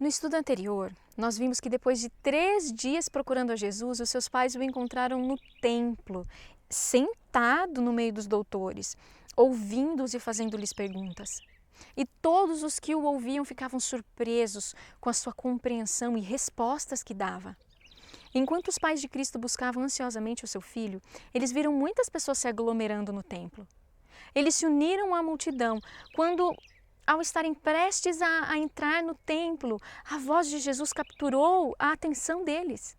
No estudo anterior, nós vimos que depois de 3 dias procurando a Jesus, os seus pais o encontraram no templo, sentado no meio dos doutores, ouvindo-os e fazendo-lhes perguntas. E todos os que o ouviam ficavam surpresos com a sua compreensão e respostas que dava. Enquanto os pais de Cristo buscavam ansiosamente o seu filho, eles viram muitas pessoas se aglomerando no templo. Eles se uniram à multidão quando, ao estarem prestes a entrar no templo, a voz de Jesus capturou a atenção deles.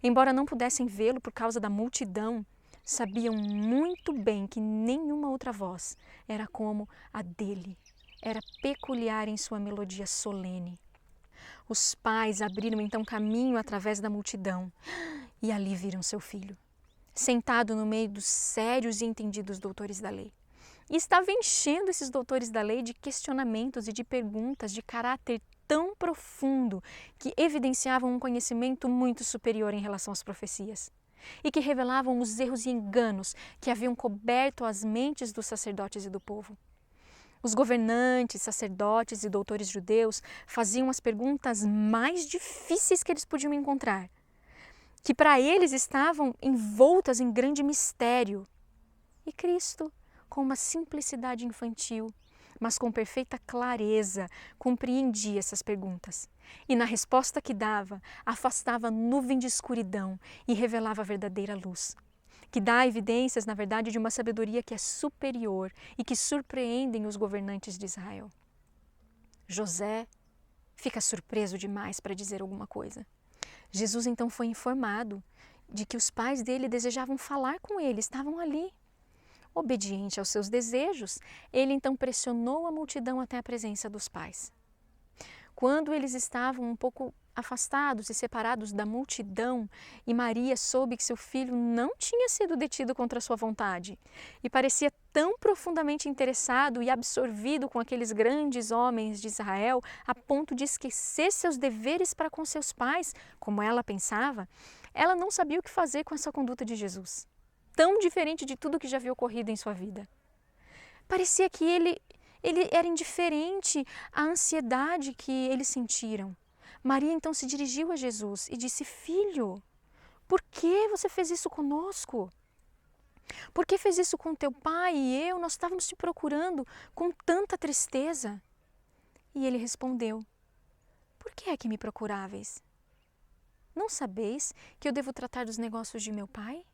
Embora não pudessem vê-lo por causa da multidão, sabiam muito bem que nenhuma outra voz era como a dele. Era peculiar em sua melodia solene. Os pais abriram então caminho através da multidão e ali viram seu filho, sentado no meio dos sérios e entendidos doutores da lei. E estava enchendo esses doutores da lei de questionamentos e de perguntas de caráter tão profundo que evidenciavam um conhecimento muito superior em relação às profecias e que revelavam os erros e enganos que haviam coberto as mentes dos sacerdotes e do povo. Os governantes, sacerdotes e doutores judeus faziam as perguntas mais difíceis que eles podiam encontrar, que para eles estavam envoltas em grande mistério. E Cristo, com uma simplicidade infantil, mas com perfeita clareza, compreendia essas perguntas. E na resposta que dava, afastava a nuvem de escuridão e revelava a verdadeira luz, que dá evidências, na verdade, de uma sabedoria que é superior e que surpreendem os governantes de Israel. José fica surpreso demais para dizer alguma coisa. Jesus então foi informado de que os pais dele desejavam falar com ele, estavam ali. Obediente aos seus desejos, ele então pressionou a multidão até a presença dos pais. Quando eles estavam um pouco afastados e separados da multidão, e Maria soube que seu filho não tinha sido detido contra sua vontade, e parecia tão profundamente interessado e absorvido com aqueles grandes homens de Israel, a ponto de esquecer seus deveres para com seus pais, como ela pensava, ela não sabia o que fazer com essa conduta de Jesus, tão diferente de tudo que já havia ocorrido em sua vida. Parecia que ele era indiferente à ansiedade que eles sentiram. Maria então se dirigiu a Jesus e disse: Filho, por que você fez isso conosco? Por que fez isso com teu pai e eu? Nós estávamos te procurando com tanta tristeza. E ele respondeu: Por que é que me procuráveis? Não sabeis que eu devo tratar dos negócios de meu pai?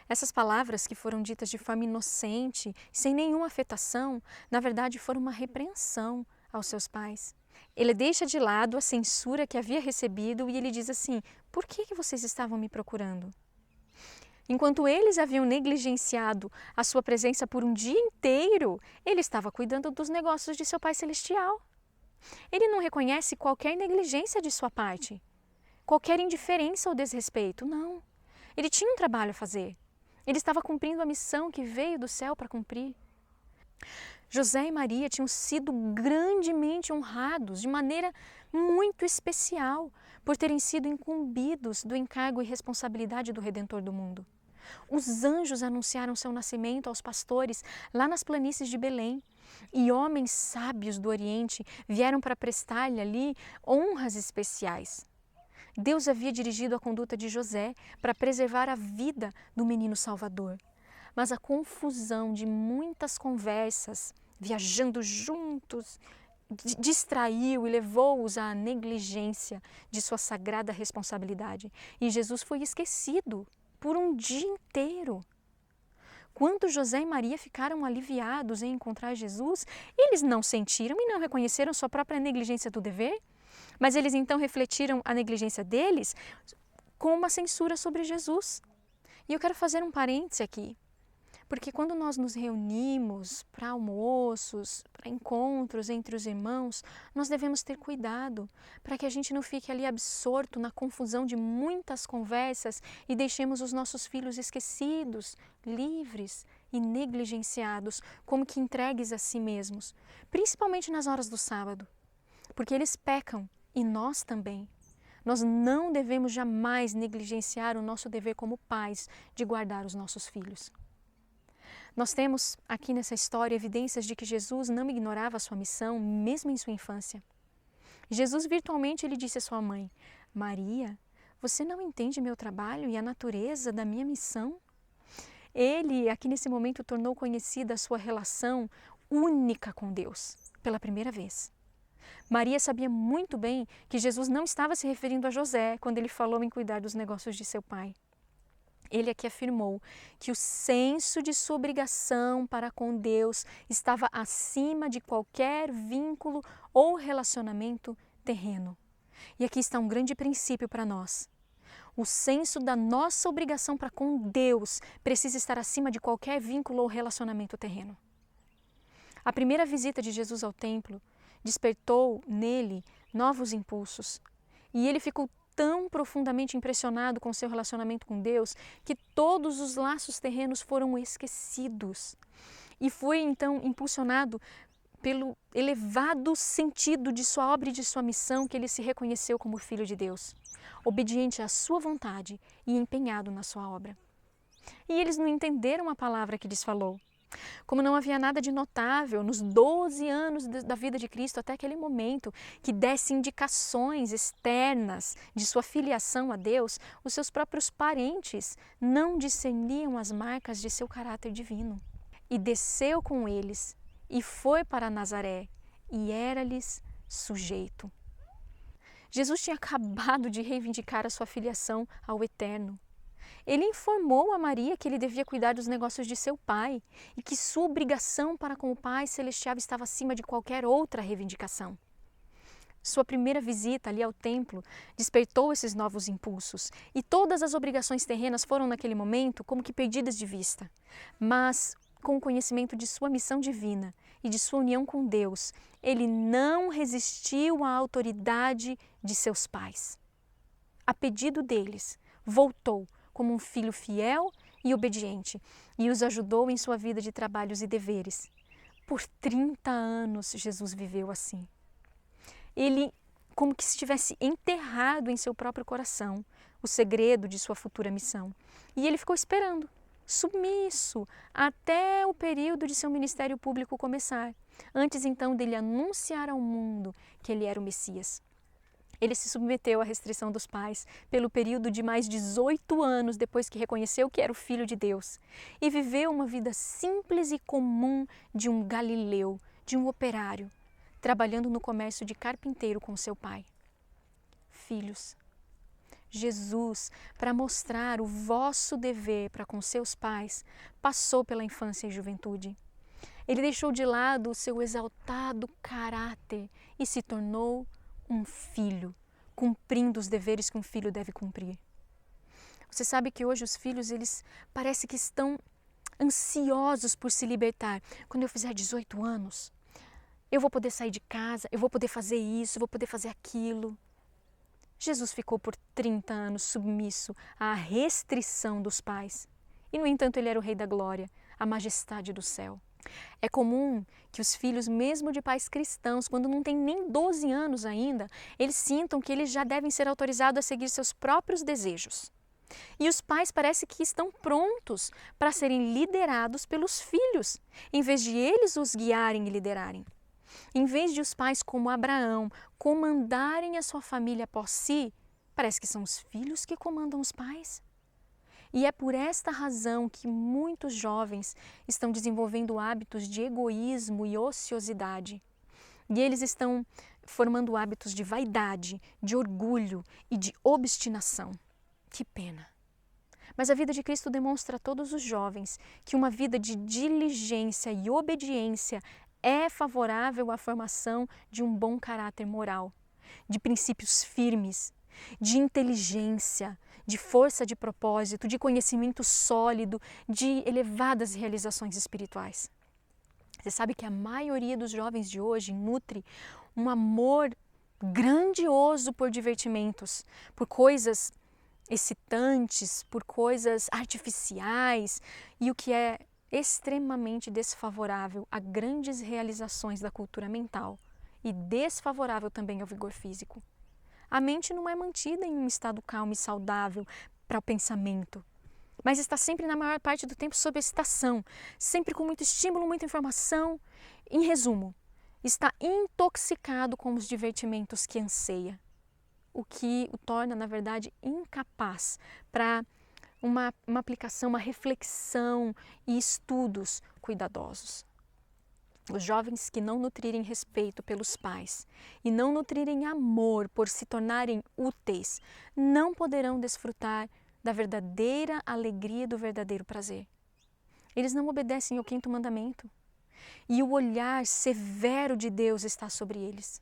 Essas palavras, que foram ditas de forma inocente, sem nenhuma afetação, na verdade foram uma repreensão aos seus pais. Ele deixa de lado a censura que havia recebido e ele diz assim: por que vocês estavam me procurando? Enquanto eles haviam negligenciado a sua presença por um dia inteiro, ele estava cuidando dos negócios de seu Pai Celestial. Ele não reconhece qualquer negligência de sua parte, qualquer indiferença ou desrespeito, não. Ele tinha um trabalho a fazer. Ele estava cumprindo a missão que veio do céu para cumprir. José e Maria tinham sido grandemente honrados de maneira muito especial por terem sido incumbidos do encargo e responsabilidade do Redentor do mundo. Os anjos anunciaram seu nascimento aos pastores lá nas planícies de Belém, e homens sábios do Oriente vieram para prestar-lhe ali honras especiais. Deus havia dirigido a conduta de José para preservar a vida do menino Salvador. Mas a confusão de muitas conversas, viajando juntos, distraiu e levou-os à negligência de sua sagrada responsabilidade. E Jesus foi esquecido por um dia inteiro. Quando José e Maria ficaram aliviados em encontrar Jesus, eles não sentiram e não reconheceram sua própria negligência do dever, mas eles então refletiram a negligência deles com uma censura sobre Jesus. E eu quero fazer um parêntese aqui, porque quando nós nos reunimos para almoços, para encontros entre os irmãos, nós devemos ter cuidado para que a gente não fique ali absorto na confusão de muitas conversas e deixemos os nossos filhos esquecidos, livres e negligenciados, como que entregues a si mesmos, principalmente nas horas do sábado, porque eles pecam e nós também. Nós não devemos jamais negligenciar o nosso dever como pais de guardar os nossos filhos. Nós temos aqui nessa história evidências de que Jesus não ignorava a sua missão, mesmo em sua infância. Jesus virtualmente ele disse à sua mãe: Maria, você não entende meu trabalho e a natureza da minha missão? Ele, aqui nesse momento, tornou conhecida a sua relação única com Deus, pela primeira vez. Maria sabia muito bem que Jesus não estava se referindo a José quando ele falou em cuidar dos negócios de seu pai. Ele aqui afirmou que o senso de sua obrigação para com Deus estava acima de qualquer vínculo ou relacionamento terreno. E aqui está um grande princípio para nós. O senso da nossa obrigação para com Deus precisa estar acima de qualquer vínculo ou relacionamento terreno. A primeira visita de Jesus ao templo despertou nele novos impulsos. E ele ficou tão profundamente impressionado com seu relacionamento com Deus que todos os laços terrenos foram esquecidos. E foi então impulsionado pelo elevado sentido de sua obra e de sua missão que ele se reconheceu como filho de Deus, obediente à sua vontade e empenhado na sua obra. E eles não entenderam a palavra que lhes falou. Como não havia nada de notável nos 12 anos da vida de Cristo até aquele momento que desse indicações externas de sua filiação a Deus, os seus próprios parentes não discerniam as marcas de seu caráter divino. E desceu com eles e foi para Nazaré e era-lhes sujeito. Jesus tinha acabado de reivindicar a sua filiação ao Eterno. Ele informou a Maria que ele devia cuidar dos negócios de seu pai e que sua obrigação para com o Pai Celestial estava acima de qualquer outra reivindicação. Sua primeira visita ali ao templo despertou esses novos impulsos e todas as obrigações terrenas foram naquele momento como que perdidas de vista. Mas com o conhecimento de sua missão divina e de sua união com Deus, ele não resistiu à autoridade de seus pais. A pedido deles, voltou como um filho fiel e obediente e os ajudou em sua vida de trabalhos e deveres. Por 30 anos Jesus viveu assim. Ele como que estivesse enterrado em seu próprio coração o segredo de sua futura missão. E ele ficou esperando, submisso, até o período de seu ministério público começar, antes então dele anunciar ao mundo que ele era o Messias. Ele se submeteu à restrição dos pais pelo período de mais 18 anos depois que reconheceu que era o Filho de Deus e viveu uma vida simples e comum de um galileu, de um operário, trabalhando no comércio de carpinteiro com seu pai. Filhos, Jesus, para mostrar o vosso dever para com seus pais, passou pela infância e juventude. Ele deixou de lado o seu exaltado caráter e se tornou um filho, cumprindo os deveres que um filho deve cumprir. Você sabe que hoje os filhos, eles parece que estão ansiosos por se libertar. Quando eu fizer 18 anos, eu vou poder sair de casa, eu vou poder fazer isso, eu vou poder fazer aquilo. Jesus ficou por 30 anos submisso à restrição dos pais. E, no entanto, ele era o Rei da Glória, a majestade do céu. É comum que os filhos, mesmo de pais cristãos, quando não têm nem 12 anos ainda, eles sintam que eles já devem ser autorizados a seguir seus próprios desejos. E os pais parecem que estão prontos para serem liderados pelos filhos, em vez de eles os guiarem e liderarem. Em vez de os pais, como Abraão, comandarem a sua família após si, parece que são os filhos que comandam os pais. E é por esta razão que muitos jovens estão desenvolvendo hábitos de egoísmo e ociosidade. E eles estão formando hábitos de vaidade, de orgulho e de obstinação. Que pena! Mas a vida de Cristo demonstra a todos os jovens que uma vida de diligência e obediência é favorável à formação de um bom caráter moral, de princípios firmes, de inteligência, de força de propósito, de conhecimento sólido, de elevadas realizações espirituais. Você sabe que a maioria dos jovens de hoje nutre um amor grandioso por divertimentos, por coisas excitantes, por coisas artificiais e o que é extremamente desfavorável a grandes realizações da cultura mental e desfavorável também ao vigor físico. A mente não é mantida em um estado calmo e saudável para o pensamento, mas está sempre, na maior parte do tempo, sob excitação, sempre com muito estímulo, muita informação. Em resumo, está intoxicado com os divertimentos que anseia, o que o torna, na verdade, incapaz para uma aplicação, uma reflexão e estudos cuidadosos. Os jovens que não nutrirem respeito pelos pais e não nutrirem amor por se tornarem úteis, não poderão desfrutar da verdadeira alegria e do verdadeiro prazer. Eles não obedecem ao 5º mandamento e o olhar severo de Deus está sobre eles.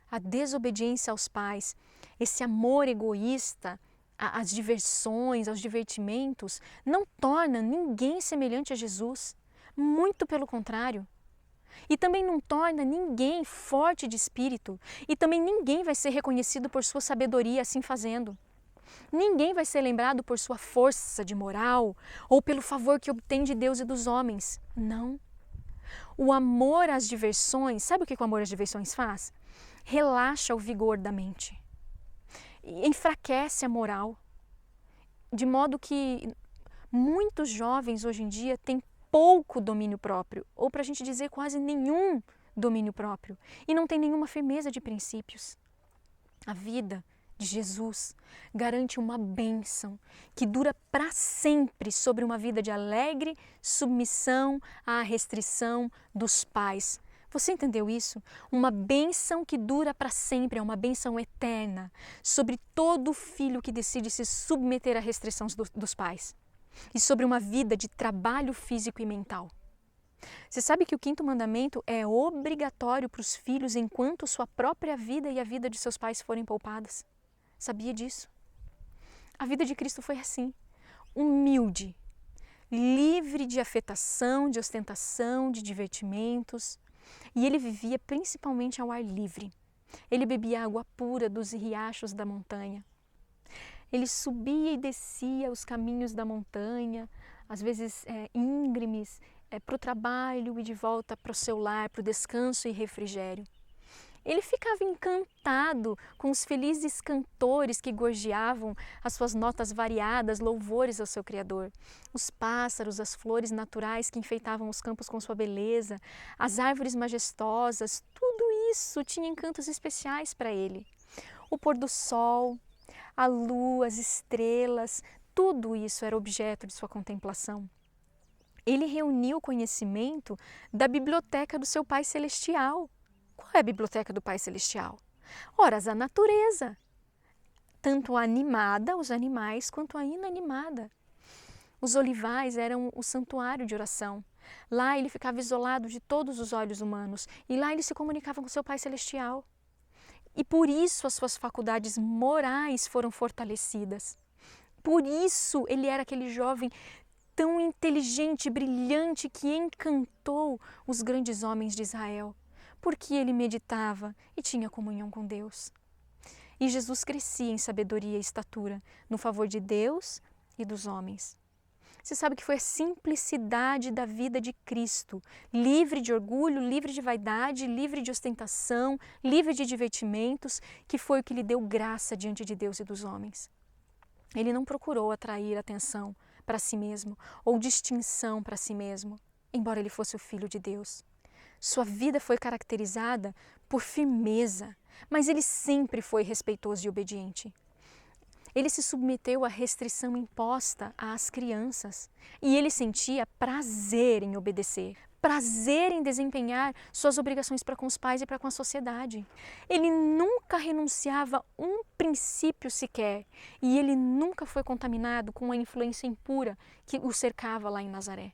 A desobediência aos pais, esse amor egoísta às diversões, aos divertimentos, não torna ninguém semelhante a Jesus, muito pelo contrário. E também não torna ninguém forte de espírito, e também ninguém vai ser reconhecido por sua sabedoria assim fazendo. Ninguém vai ser lembrado por sua força de moral ou pelo favor que obtém de Deus e dos homens. Não. O amor às diversões, sabe o que o amor às diversões faz? Relaxa o vigor da mente, enfraquece a moral, de modo que muitos jovens hoje em dia têm pouco domínio próprio, ou para a gente dizer quase nenhum domínio próprio, e não tem nenhuma firmeza de princípios. A vida de Jesus garante uma bênção que dura para sempre sobre uma vida de alegre submissão à restrição dos pais. Você entendeu isso? Uma bênção que dura para sempre, é uma bênção eterna sobre todo filho que decide se submeter à restrição dos pais e sobre uma vida de trabalho físico e mental. Você sabe que o 5º mandamento é obrigatório para os filhos enquanto sua própria vida e a vida de seus pais forem poupadas? Sabia disso? A vida de Cristo foi assim, humilde, livre de afetação, de ostentação, de divertimentos. E ele vivia principalmente ao ar livre. Ele bebia água pura dos riachos da montanha. Ele subia e descia os caminhos da montanha, às vezes íngremes, para o trabalho e de volta para o seu lar, para o descanso e refrigério. Ele ficava encantado com os felizes cantores que gorjeavam as suas notas variadas, louvores ao seu Criador. Os pássaros, as flores naturais que enfeitavam os campos com sua beleza, as árvores majestosas, tudo isso tinha encantos especiais para ele. O pôr do sol, a lua, as estrelas, tudo isso era objeto de sua contemplação. Ele reuniu o conhecimento da biblioteca do seu Pai Celestial. Qual é a biblioteca do Pai Celestial? Ora, a natureza, tanto a animada, os animais, quanto a inanimada. Os olivais eram o santuário de oração. Lá ele ficava isolado de todos os olhos humanos e lá ele se comunicava com seu Pai Celestial. E por isso as suas faculdades morais foram fortalecidas. Por isso ele era aquele jovem tão inteligente, brilhante, que encantou os grandes homens de Israel. Porque ele meditava e tinha comunhão com Deus. E Jesus crescia em sabedoria e estatura, no favor de Deus e dos homens. Você sabe que foi a simplicidade da vida de Cristo, livre de orgulho, livre de vaidade, livre de ostentação, livre de divertimentos, que foi o que lhe deu graça diante de Deus e dos homens. Ele não procurou atrair atenção para si mesmo ou distinção para si mesmo, embora ele fosse o Filho de Deus. Sua vida foi caracterizada por firmeza, mas ele sempre foi respeitoso e obediente. Ele se submeteu à restrição imposta às crianças e ele sentia prazer em obedecer, prazer em desempenhar suas obrigações para com os pais e para com a sociedade. Ele nunca renunciava um princípio sequer e ele nunca foi contaminado com a influência impura que o cercava lá em Nazaré.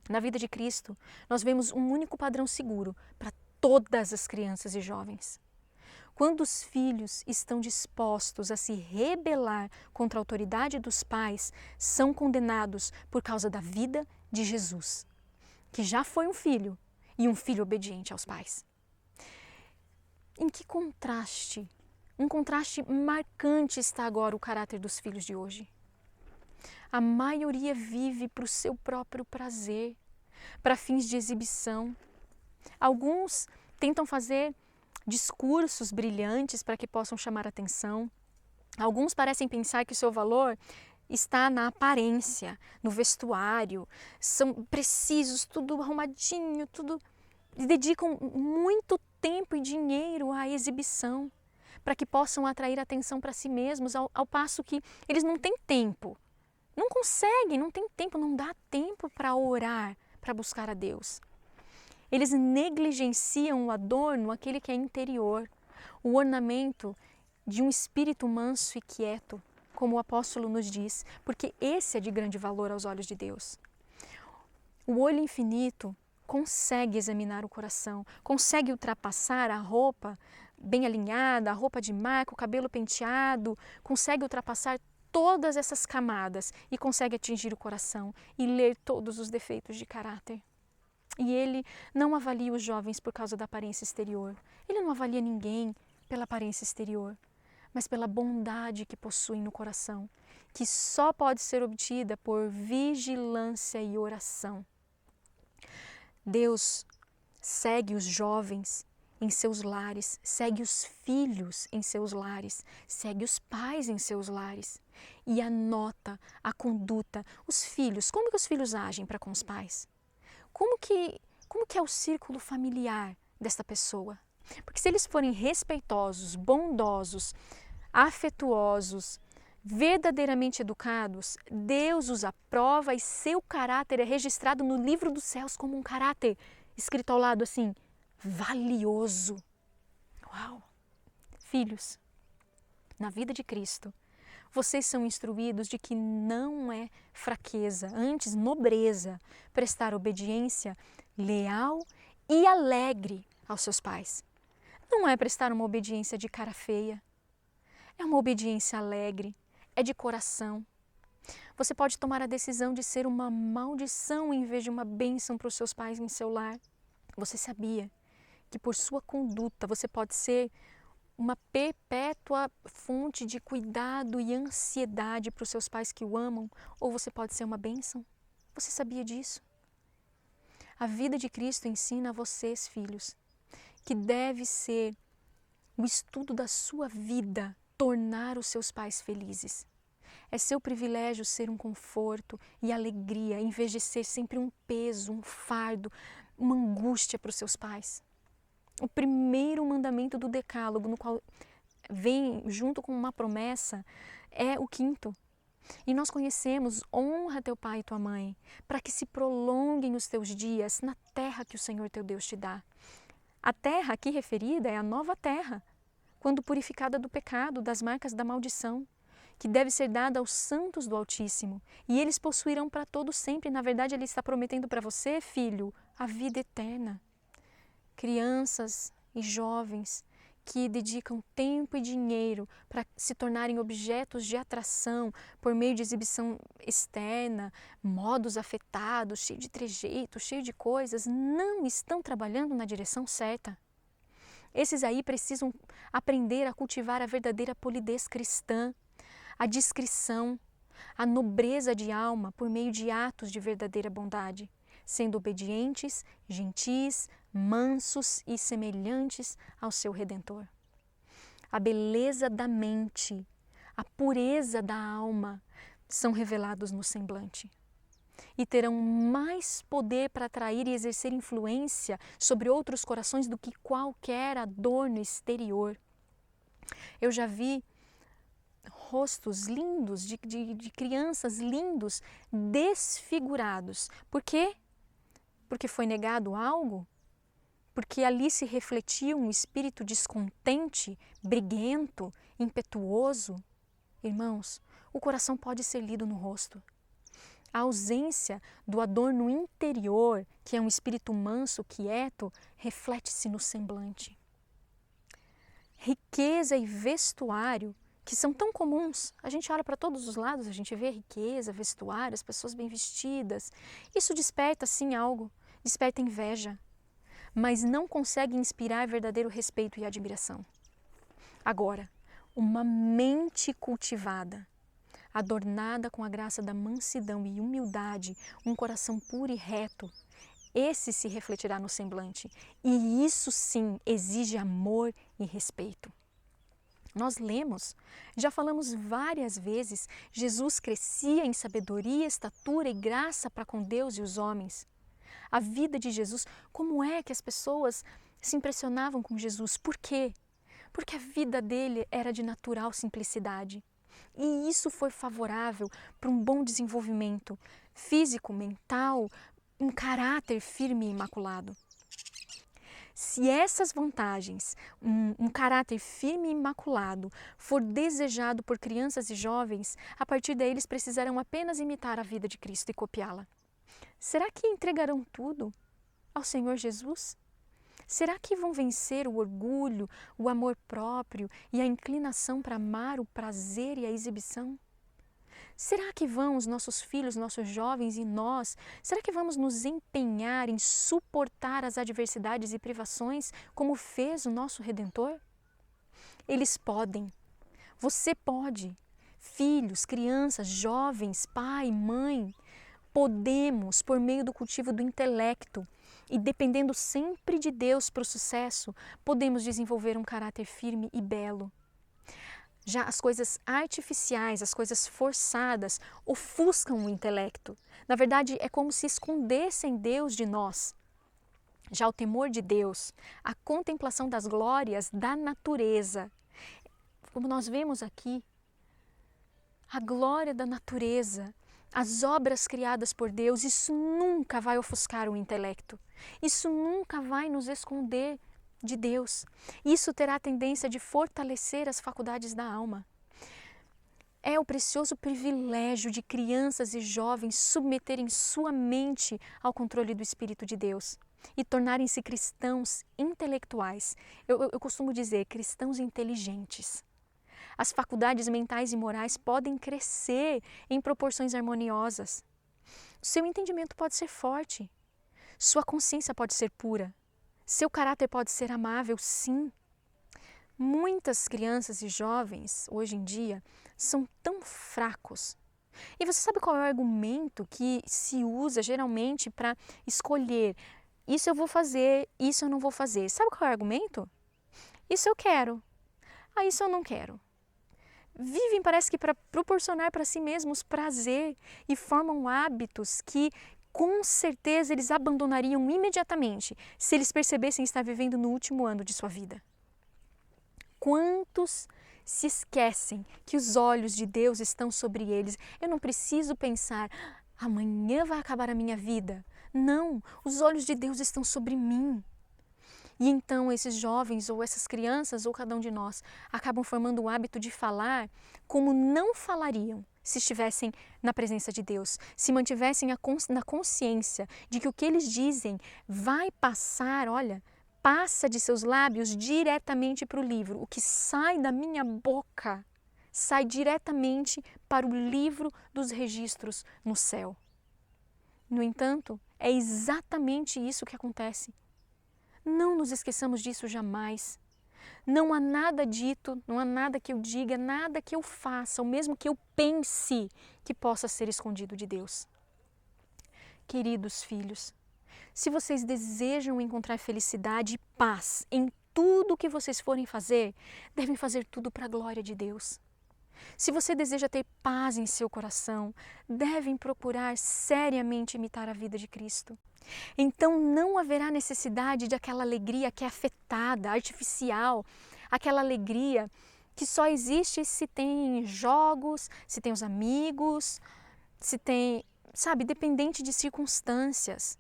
Na vida de Cristo, nós vemos um único padrão seguro para todas as crianças e jovens. Quando os filhos estão dispostos a se rebelar contra a autoridade dos pais, são condenados por causa da vida de Jesus, que já foi um filho e um filho obediente aos pais. Em que contraste, um contraste marcante está agora o caráter dos filhos de hoje. A maioria vive para o seu próprio prazer, para fins de exibição. Alguns tentam fazer discursos brilhantes para que possam chamar atenção. Alguns parecem pensar que o seu valor está na aparência, no vestuário. São precisos, tudo arrumadinho, tudo dedicam muito tempo e dinheiro à exibição, para que possam atrair atenção para si mesmos, ao passo que eles não têm tempo, não conseguem, não têm tempo, não dá tempo para orar, para buscar a Deus. Eles negligenciam o adorno, aquele que é interior, o ornamento de um espírito manso e quieto, como o apóstolo nos diz, porque esse é de grande valor aos olhos de Deus. O olho infinito consegue examinar o coração, consegue ultrapassar a roupa bem alinhada, a roupa de marca, o cabelo penteado, consegue ultrapassar todas essas camadas e consegue atingir o coração e ler todos os defeitos de caráter. E ele não avalia os jovens por causa da aparência exterior. Ele não avalia ninguém pela aparência exterior, mas pela bondade que possuem no coração, que só pode ser obtida por vigilância e oração. Deus segue os jovens em seus lares, segue os filhos em seus lares, segue os pais em seus lares e anota a conduta. Os filhos, como que os filhos agem para com os pais? Como que é o círculo familiar desta pessoa? Porque se eles forem respeitosos, bondosos, afetuosos, verdadeiramente educados, Deus os aprova e seu caráter é registrado no livro dos céus como um caráter escrito ao lado assim, valioso. Uau! Filhos, na vida de Cristo, vocês são instruídos de que não é fraqueza, antes nobreza, prestar obediência leal e alegre aos seus pais. Não é prestar uma obediência de cara feia, é uma obediência alegre, é de coração. Você pode tomar a decisão de ser uma maldição em vez de uma bênção para os seus pais em seu lar. Você sabia que por sua conduta você pode ser uma perpétua fonte de cuidado e ansiedade para os seus pais que o amam, ou você pode ser uma bênção? Você sabia disso? A vida de Cristo ensina a vocês, filhos, que deve ser o estudo da sua vida tornar os seus pais felizes. É seu privilégio ser um conforto e alegria, em vez de ser sempre um peso, um fardo, uma angústia para os seus pais. O primeiro mandamento do Decálogo, no qual vem junto com uma promessa, é o 5º. E nós conhecemos, honra teu pai e tua mãe, para que se prolonguem os teus dias na terra que o Senhor teu Deus te dá. A terra aqui referida é a nova terra, quando purificada do pecado, das marcas da maldição, que deve ser dada aos santos do Altíssimo, e eles possuirão para todo sempre. Na verdade, ele está prometendo para você, filho, a vida eterna. Crianças e jovens que dedicam tempo e dinheiro para se tornarem objetos de atração por meio de exibição externa, modos afetados, cheio de trejeitos, cheio de coisas, não estão trabalhando na direção certa. Esses aí precisam aprender a cultivar a verdadeira polidez cristã, a discrição, a nobreza de alma por meio de atos de verdadeira bondade, sendo obedientes, gentis, mansos e semelhantes ao seu Redentor. A beleza da mente, a pureza da alma são revelados no semblante e terão mais poder para atrair e exercer influência sobre outros corações do que qualquer adorno exterior. Eu já vi rostos lindos de crianças lindos desfigurados. Por quê? Porque foi negado algo? Porque ali se refletia um espírito descontente, briguento, impetuoso? Irmãos, o coração pode ser lido no rosto. A ausência do adorno interior, que é um espírito manso, quieto, reflete-se no semblante. Riqueza e vestuário, que são tão comuns, a gente olha para todos os lados, a gente vê riqueza, vestuário, as pessoas bem vestidas. Isso desperta sim algo, desperta inveja, mas não consegue inspirar verdadeiro respeito e admiração. Agora, uma mente cultivada, adornada com a graça da mansidão e humildade, um coração puro e reto, esse se refletirá no semblante, e isso sim exige amor e respeito. Nós lemos, já falamos várias vezes, Jesus crescia em sabedoria, estatura e graça para com Deus e os homens. a vida de Jesus, como é que as pessoas se impressionavam com Jesus? Por quê? Porque a vida dele era de natural simplicidade. E isso foi favorável para um bom desenvolvimento físico, mental, um caráter firme e imaculado. Se essas vantagens, um caráter firme e imaculado, for desejado por crianças e jovens, a partir daí eles precisarão apenas imitar a vida de Cristo e copiá-la. Será que entregarão tudo ao Senhor Jesus? Será que vão vencer o orgulho, o amor próprio e a inclinação para amar o prazer e a exibição? Será que vão os nossos filhos, nossos jovens e nós, será que vamos nos empenhar em suportar as adversidades e privações como fez o nosso Redentor? Eles podem. Você pode. Filhos, crianças, jovens, pai, mãe, podemos, por meio do cultivo do intelecto e dependendo sempre de Deus para o sucesso, podemos desenvolver um caráter firme e belo. Já as coisas artificiais, as coisas forçadas, ofuscam o intelecto. Na verdade, é como se escondessem Deus de nós. Já o temor de Deus, a contemplação das glórias da natureza, como nós vemos aqui, a glória da natureza, as obras criadas por Deus, isso nunca vai ofuscar o intelecto. Isso nunca vai nos esconder de Deus. Isso terá a tendência de fortalecer as faculdades da alma. É o precioso privilégio de crianças e jovens submeterem sua mente ao controle do Espírito de Deus e tornarem-se cristãos intelectuais. Eu costumo dizer, cristãos inteligentes. As faculdades mentais e morais podem crescer em proporções harmoniosas. Seu entendimento pode ser forte. Sua consciência pode ser pura. Seu caráter pode ser amável, sim. Muitas crianças e jovens, hoje em dia, são tão fracos. E você sabe qual é o argumento que se usa geralmente para escolher? Isso eu vou fazer, isso eu não vou fazer. Sabe qual é o argumento? Isso eu quero, isso eu não quero. Vivem, parece que para proporcionar para si mesmos prazer e formam hábitos que com certeza eles abandonariam imediatamente se eles percebessem estar vivendo no último ano de sua vida. Quantos se esquecem que os olhos de Deus estão sobre eles? Eu não preciso pensar, amanhã vai acabar a minha vida. Não, os olhos de Deus estão sobre mim. E então esses jovens ou essas crianças ou cada um de nós acabam formando o hábito de falar como não falariam se estivessem na presença de Deus, se mantivessem na consciência de que o que eles dizem vai passar, passa de seus lábios diretamente para o livro. O que sai da minha boca sai diretamente para o livro dos registros no céu. No entanto, é exatamente isso que acontece. Não nos esqueçamos disso jamais. Não há nada dito, não há nada que eu diga, nada que eu faça, ou mesmo que eu pense, que possa ser escondido de Deus. Queridos filhos, se vocês desejam encontrar felicidade e paz em tudo o que vocês forem fazer, devem fazer tudo para a glória de Deus. Se você deseja ter paz em seu coração, devem procurar seriamente imitar a vida de Cristo. Então não haverá necessidade de aquela alegria que é afetada, artificial, aquela alegria que só existe se tem jogos, se tem os amigos, se tem, dependente de circunstâncias.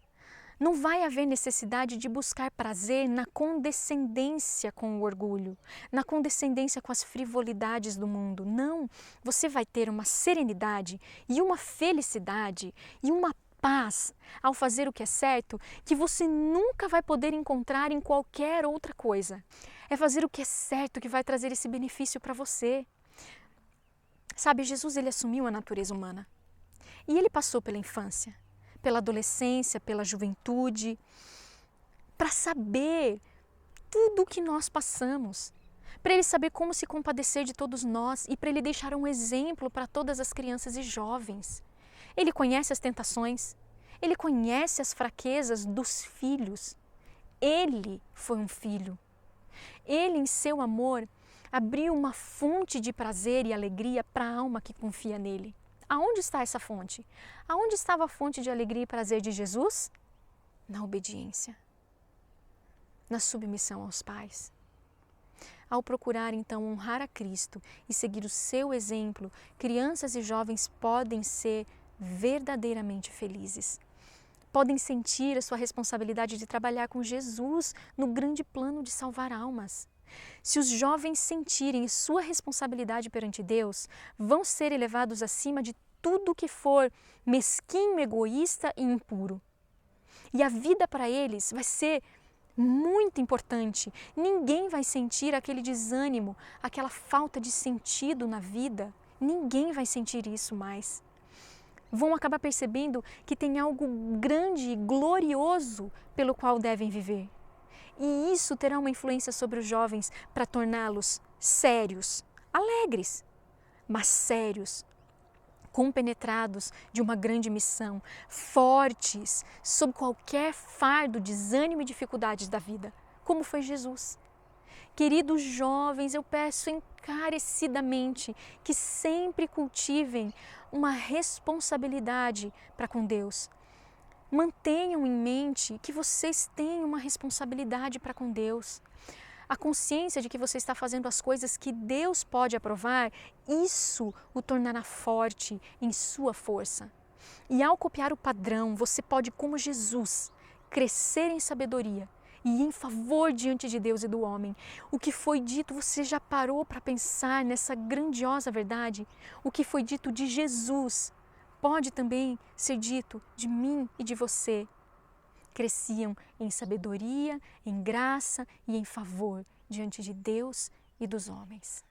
Não vai haver necessidade de buscar prazer na condescendência com o orgulho, na condescendência com as frivolidades do mundo. Não, você vai ter uma serenidade e uma felicidade e uma paz ao fazer o que é certo que você nunca vai poder encontrar em qualquer outra coisa. É fazer o que é certo que vai trazer esse benefício para você. Jesus, ele assumiu a natureza humana e ele passou pela infância, pela adolescência, pela juventude, para saber tudo o que nós passamos, para ele saber como se compadecer de todos nós e para ele deixar um exemplo para todas as crianças e jovens. Ele conhece as tentações, ele conhece as fraquezas dos filhos. Ele foi um filho. Ele, em seu amor, abriu uma fonte de prazer e alegria para a alma que confia nele. Aonde está essa fonte? Aonde estava a fonte de alegria e prazer de Jesus? na obediência, na submissão aos pais. Ao procurar então honrar a Cristo e seguir o seu exemplo, crianças e jovens podem ser verdadeiramente felizes. Podem sentir a sua responsabilidade de trabalhar com Jesus no grande plano de salvar almas. Se os jovens sentirem sua responsabilidade perante Deus, vão ser elevados acima de tudo que for mesquinho, egoísta e impuro. E a vida para eles vai ser muito importante. Ninguém vai sentir aquele desânimo, aquela falta de sentido na vida. Ninguém vai sentir isso mais. Vão acabar percebendo que tem algo grande e glorioso pelo qual devem viver. E isso terá uma influência sobre os jovens para torná-los sérios, alegres, mas sérios, compenetrados de uma grande missão, fortes sob qualquer fardo, desânimo e dificuldades da vida, como foi Jesus. Queridos jovens, eu peço encarecidamente que sempre cultivem uma responsabilidade para com Deus. Mantenham em mente que vocês têm uma responsabilidade para com Deus. A consciência de que você está fazendo as coisas que Deus pode aprovar, isso o tornará forte em sua força. E ao copiar o padrão, você pode, como Jesus, crescer em sabedoria e em favor diante de Deus e do homem. O que foi dito, você já parou para pensar nessa grandiosa verdade? O que foi dito de Jesus pode também ser dito de mim e de você. Cresciam em sabedoria, em graça e em favor diante de Deus e dos homens.